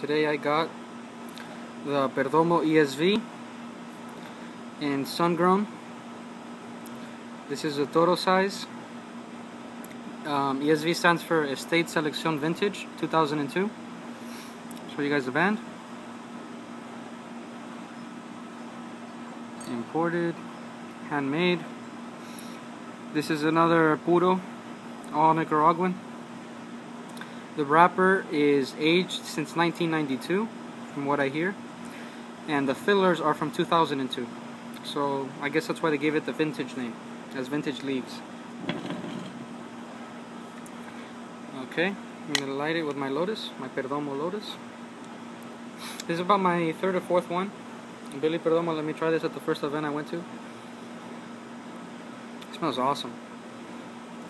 Today I got the Perdomo ESV in Sungrown. This is a Toro size. ESV stands for Estate Selección Vintage 2002. Show you guys the band. Imported, handmade. This is another Puro, all Nicaraguan. The wrapper is aged since 1992, from what I hear, and the fillers are from 2002. So I guess that's why they gave it the vintage name, as vintage leaves. Okay, I'm gonna light it with my Lotus, my Perdomo Lotus. This is about my third or fourth one. Billy Perdomo let me try this at the first event I went to. It smells awesome.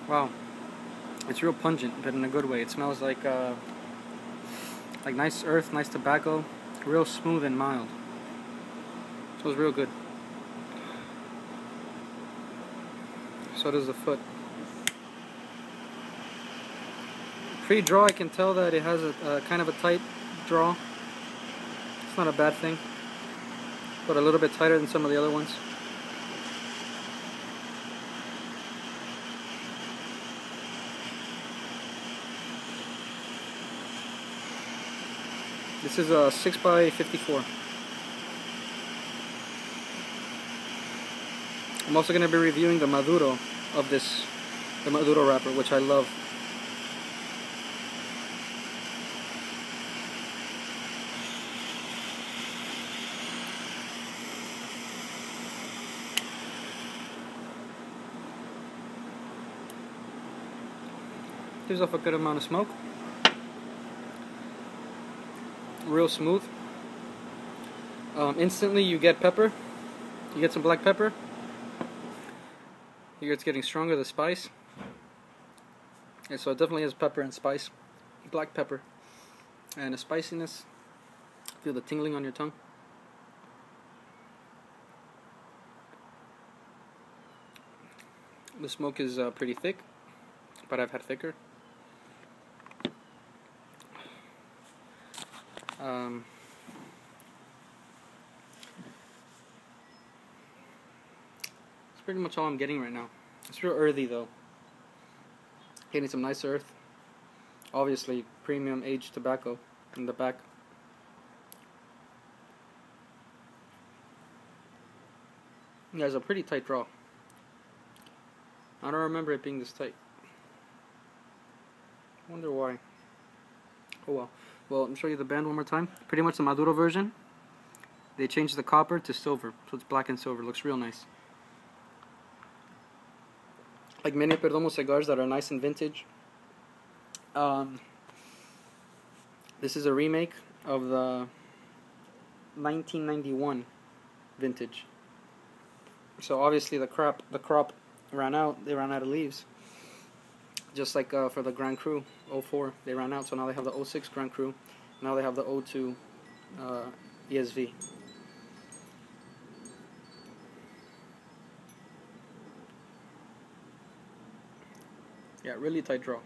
Wow. It's real pungent, but in a good way. It smells like nice earth, nice tobacco, real smooth and mild. It smells real good. So does the foot. Pre-draw, I can tell that it has a kind of a tight draw. It's not a bad thing, but a little bit tighter than some of the other ones. This is a 6x54. I'm also going to be reviewing the Maduro of this, the Maduro wrapper, which I love. Gives off a good amount of smoke. Real smooth. Instantly you get pepper. You get some black pepper. Here it's getting stronger, the spice. And so it definitely has pepper and spice. Black pepper. And a spiciness. Feel the tingling on your tongue. The smoke is pretty thick, but I've had thicker. That's pretty much all I'm getting right now. It's real earthy though. Getting some nice earth. Obviously premium aged tobacco in the back. It has a pretty tight draw. I don't remember it being this tight. I wonder why. Oh well. Well, I'll show you the band one more time. Pretty much the Maduro version. They changed the copper to silver, so it's black and silver. Looks real nice. Like many Perdomo cigars that are nice and vintage. This is a remake of the 1991 vintage. So obviously the crop ran out. They ran out of leaves. Just like for the Grand Cru 04, they ran out, so now they have the 06 Grand Cru. Now they have the 02 ESV. Yeah, really tight draw.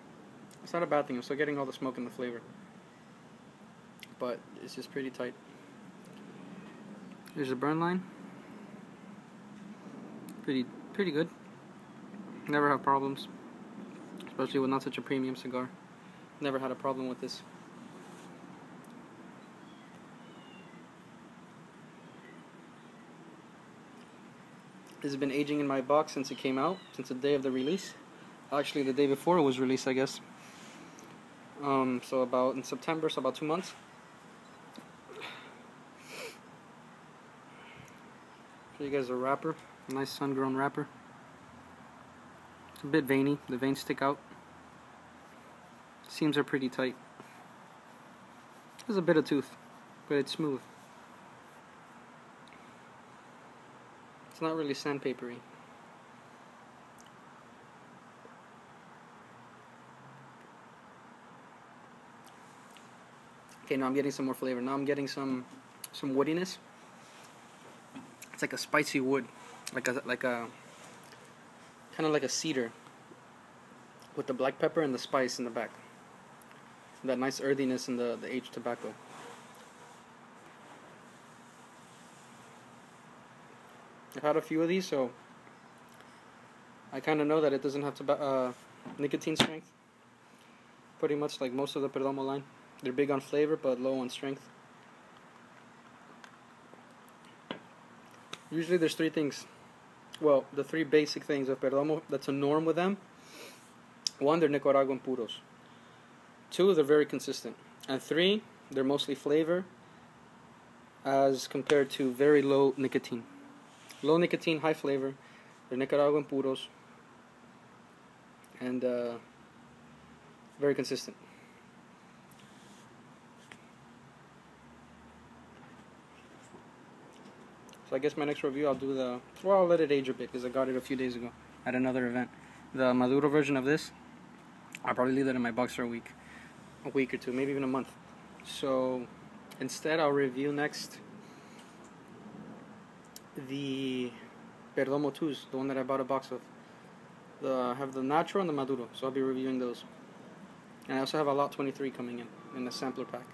It's not a bad thing. I'm still getting all the smoke and the flavor, but it's just pretty tight. Here's the burn line. Pretty good. Never have problems. Especially with not such a premium cigar. Never had a problem with this. This has been aging in my box since it came out, since the day of the release. Actually, the day before it was released, I guess. So about in September, so about 2 months. Show you guys a wrapper, a nice sun-grown wrapper. It's a bit veiny, the veins stick out. Seams are pretty tight. There's a bit of tooth, but it's smooth. It's not really sandpapery. Okay, now I'm getting some more flavor. Now I'm getting some woodiness. It's like a spicy wood, like a kind of like a cedar, with the black pepper and the spice in the back. That nice earthiness in the aged tobacco. I've had a few of these, so I kind of know that it doesn't have to nicotine strength. Pretty much like most of the Perdomo line. They're big on flavor, but low on strength. Usually there's three things. Well, the three basic things of Perdomo that's a norm with them. One, they're Nicaraguan Puros. Two, they're very consistent. And three, they're mostly flavor as compared to very low nicotine. Low nicotine, high flavor. They're Nicaraguan Puros. And very consistent. So I guess my next review I'll do I'll let it age a bit because I got it a few days ago at another event. The Maduro version of this, I'll probably leave that in my box for a week or two, maybe even a month. So instead I'll review next the Perdomo 2s, the one that I bought a box of. I have the Natural and the Maduro, so I'll be reviewing those. And I also have a Lot 23 coming in the sampler pack.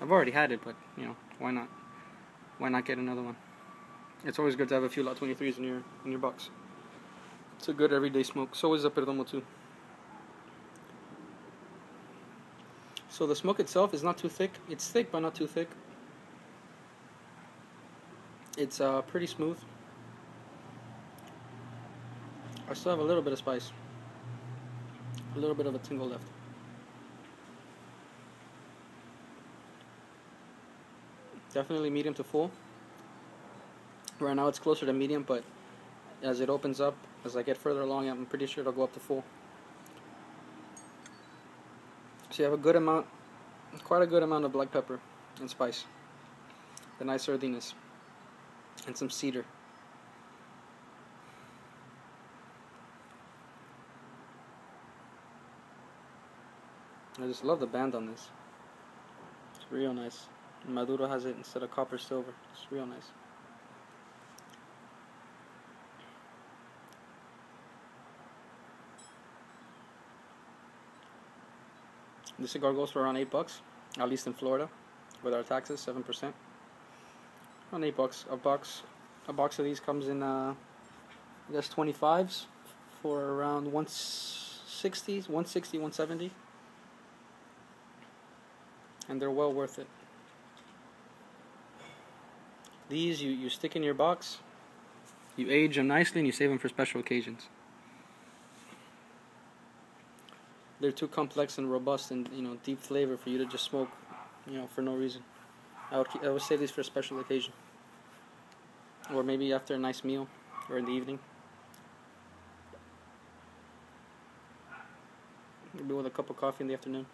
I've already had it, but you know, why not? Why not get another one? It's always good to have a few Lot 23s in your box. It's a good everyday smoke. So is the Perdomo 2. So the smoke itself is not too thick. It's thick, but not too thick. It's pretty smooth. I still have a little bit of spice. A little bit of a tingle left. Definitely medium to full. Right now it's closer to medium, but as it opens up, as I get further along, I'm pretty sure it'll go up to full. So you have a good amount, quite a good amount of black pepper and spice. The nice earthiness. And some cedar. I just love the band on this. It's real nice. Maduro has it instead of copper silver. It's real nice. This cigar goes for around $8, at least in Florida, with our taxes, 7%. Around $8 a box. A box of these comes in, I guess 25s for around 160, 170, and they're well worth it. These you stick in your box, you age them nicely, and you save them for special occasions. They're too complex and robust and deep flavor for you to just smoke, for no reason. I would save these for a special occasion, or maybe after a nice meal, or in the evening. Maybe with a cup of coffee in the afternoon.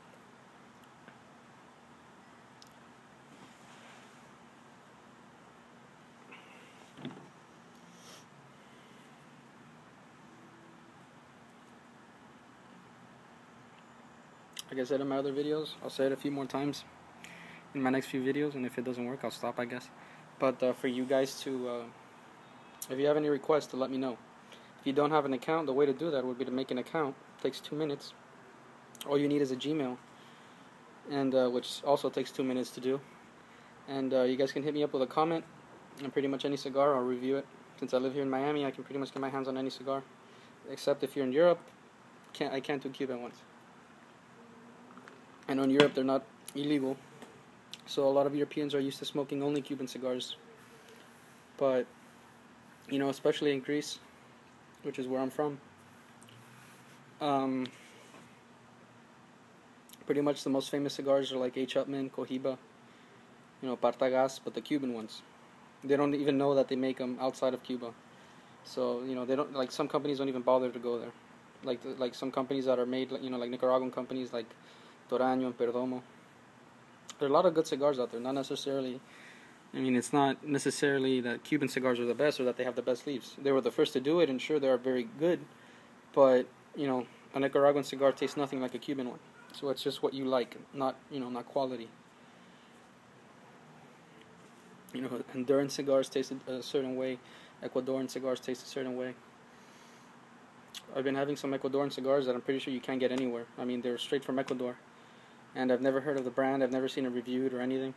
Like I said in my other videos, I'll say it a few more times in my next few videos, and if it doesn't work, I'll stop, I guess. But for you guys to, if you have any requests, to let me know. If you don't have an account, the way to do that would be to make an account. It takes 2 minutes. All you need is a Gmail, and which also takes 2 minutes to do. And you guys can hit me up with a comment on pretty much any cigar. I'll review it. Since I live here in Miami, I can pretty much get my hands on any cigar, except if you're in Europe, I can't do Cuban ones. I know in Europe they're not illegal, so a lot of Europeans are used to smoking only Cuban cigars. But, especially in Greece, which is where I'm from, pretty much the most famous cigars are like H. Upmann, Cohiba, Partagas, but the Cuban ones. They don't even know that they make them outside of Cuba. So, they don't, like, some companies don't even bother to go there. Like some companies that are made, like Nicaraguan companies like Toraño and Perdomo. There are a lot of good cigars out there, not necessarily, it's not necessarily that Cuban cigars are the best or that they have the best leaves. They were the first to do it, and sure, they are very good, but, a Nicaraguan cigar tastes nothing like a Cuban one. So it's just what you like, not quality. Honduran cigars taste a certain way, Ecuadorian cigars taste a certain way. I've been having some Ecuadorian cigars that I'm pretty sure you can't get anywhere. They're straight from Ecuador. And I've never heard of the brand. I've never seen it reviewed or anything.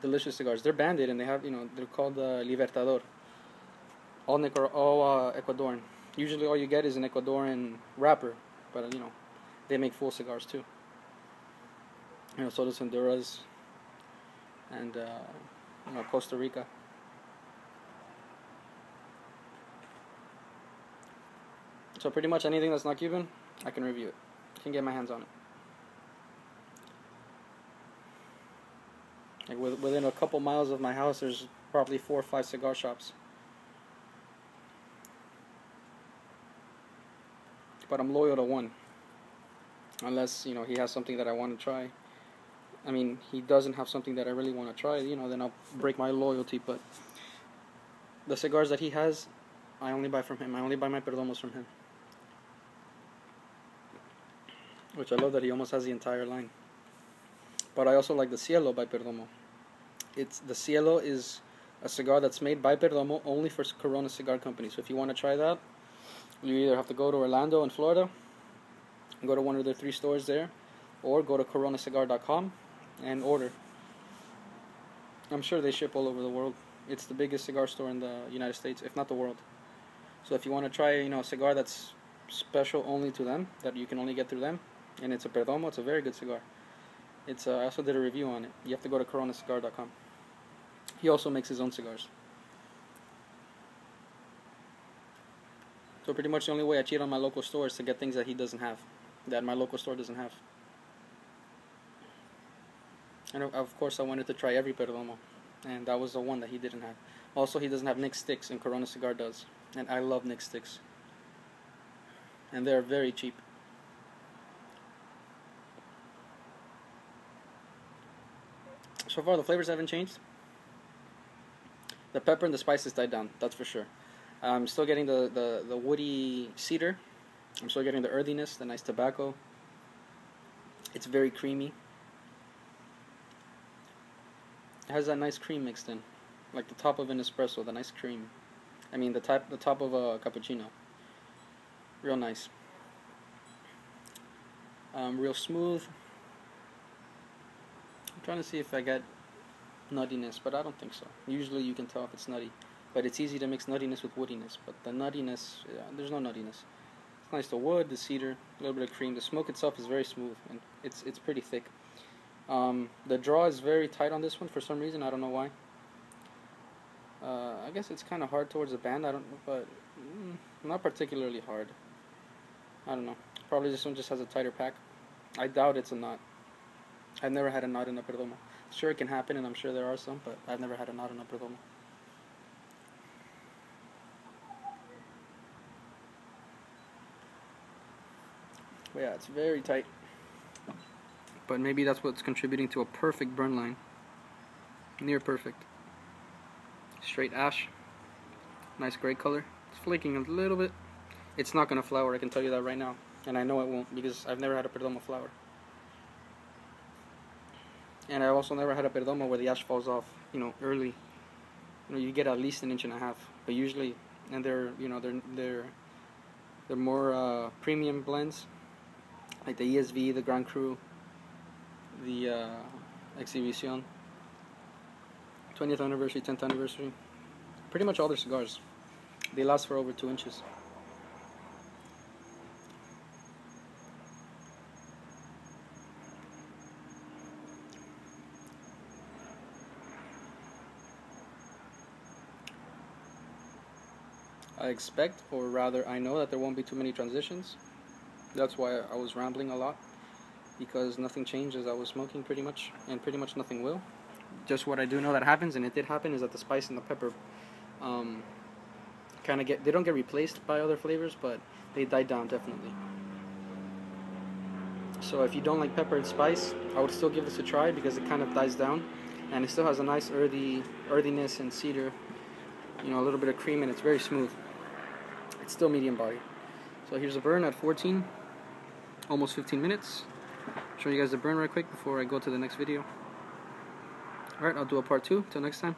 Delicious cigars. They're banded, and they have, they're called Libertador. all Ecuadorian. Usually all you get is an Ecuadorian wrapper, but they make full cigars too. So does Honduras and Costa Rica. So pretty much anything that's not Cuban, I can review it. I can get my hands on it. Like within a couple miles of my house, there's probably 4 or 5 cigar shops. But I'm loyal to one. Unless, he has something that I want to try. I mean, he doesn't have something that I really want to try, then I'll break my loyalty. But the cigars that he has, I only buy from him. I only buy my Perdomos from him. Which I love that he almost has the entire line. But I also like the Cielo by Perdomo. The Cielo is a cigar that's made by Perdomo only for Corona Cigar Company. So if you want to try that, you either have to go to Orlando in Florida, and go to one of their 3 stores there, or go to coronacigar.com and order. I'm sure they ship all over the world. It's the biggest cigar store in the United States, if not the world. So if you want to try, a cigar that's special only to them, that you can only get through them, and it's a Perdomo, it's a very good cigar. I also did a review on it. You have to go to coronacigar.com. He also makes his own cigars. So pretty much the only way I cheat on my local store is to get things that he doesn't have, that my local store doesn't have. And of course I wanted to try every Perdomo, and that was the one that he didn't have. Also, he doesn't have Nick sticks, and Corona Cigar does. And I love Nick sticks. And they're very cheap. So far the flavors haven't changed. The pepper and the spices died down, that's for sure. I'm still getting the woody cedar. I'm still getting the earthiness, the nice tobacco. It's very creamy. It has that nice cream mixed in, like the top of an espresso, the nice cream. I mean the top of a cappuccino. Real nice. Real smooth. I'm trying to see if I get nuttiness, but I don't think so. Usually you can tell if it's nutty, but it's easy to mix nuttiness with woodiness. But the nuttiness, there's no nuttiness. It's nice, the wood, the cedar, a little bit of cream. The smoke itself is very smooth, and it's pretty thick. The draw is very tight on this one for some reason. I don't know why. I guess it's kind of hard towards the band. But not particularly hard. I don't know. Probably this one just has a tighter pack. I doubt it's a knot. I've never had a knot in a Perdomo. Sure, it can happen, and I'm sure there are some, but I've never had a knot in a Perdomo. But yeah, it's very tight. But maybe that's what's contributing to a perfect burn line. Near perfect. Straight ash. Nice gray color. It's flaking a little bit. It's not going to flower, I can tell you that right now. And I know it won't, because I've never had a Perdomo flower. And I've also never had a Perdomo where the ash falls off, early. You get at least 1.5 inches. But usually, and they're more premium blends, like the ESV, the Grand Cru, the Exhibition, 20th anniversary, 10th anniversary. Pretty much all their cigars, they last for over 2 inches. I expect, or rather I know, that there won't be too many transitions. That's why I was rambling a lot, because nothing changed as I was smoking pretty much, and pretty much nothing will. Just what I do know that happens, and it did happen, is that the spice and the pepper they don't get replaced by other flavors, but they die down definitely. So if you don't like pepper and spice, I would still give this a try, because it kind of dies down, and it still has a nice earthiness and cedar, a little bit of cream, and it's very smooth. It's still medium body. So here's a burn at 14, almost 15 minutes. Show you guys the burn right quick before I go to the next video. Alright, I'll do a part 2. Till next time.